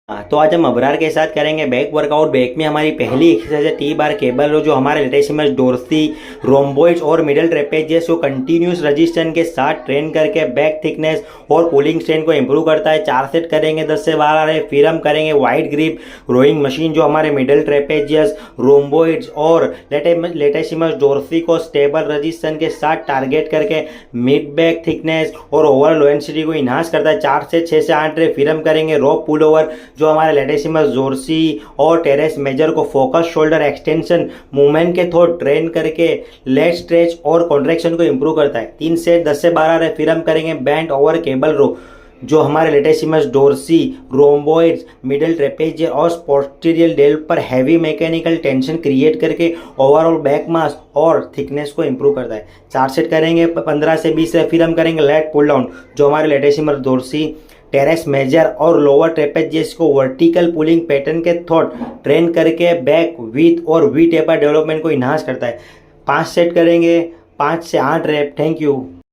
हाँ, तो आज हम अबरार के साथ करेंगे बैक वर्कआउट। बैक में हमारी पहली एक्सरसाइज है टी बार केबल रो, जो हमारे लेटेसिमस डोर्सी, रोम्बोइड्स और मिडल ट्रेपेजियस को कंटिन्यूस रजिस्टेंस के साथ ट्रेन करके बैक थिकनेस और पुलिंग स्ट्रेंथ को इंप्रूव करता है। 4 सेट करेंगे 10 से 12 रहे। फिर हम करेंगे वाइड ग्रिप रोइंग मशीन, जो हमारे मिडल ट्रेपेजियस, रोम्बोइड्स और लेटेसिमस डोर्सी को स्टेबल रजिस्टेंस के साथ टारगेट करके मिड बैक थिकनेस और ओवरऑल लोएंसिटी को इन्हांस करता है। 4 से 6 से 8 रहे। फिर हम करेंगे रोप पुल ओवर, जो हमारे लेटेसिमस डोर्सी और टेरेस मेजर को फोकस शोल्डर एक्सटेंशन मूवमेंट के थ्रू ट्रेन करके लेट स्ट्रेच और कॉन्ट्रैक्शन को इंप्रूव करता है। 3 सेट 10 से 12 रहे। फिर हम करेंगे बैंड ओवर केबल रो, जो हमारे लेटेसिमस डोर्सी, रोम्बोइड्स, मिडल ट्रेपेजियर और पोस्टीरियर डेल्ट पर हैवी मैकेनिकल टेंशन क्रिएट करके ओवरऑल बैक मास और थिकनेस को इंप्रूव करता है। 4 सेट करेंगे 15 से 20 रहे। फिर हम करेंगे लेट पुल डाउन, जो हमारे लेटेसिमस डोर्सी, टेरेस मेजर और लोअर ट्रेपेजियस को वर्टिकल पुलिंग पैटर्न के थ्रू ट्रेन करके बैक विथ और वी टेपर डेवलपमेंट को इन्हांस करता है। 5 सेट करेंगे 5 से 8 रैप। Thank you.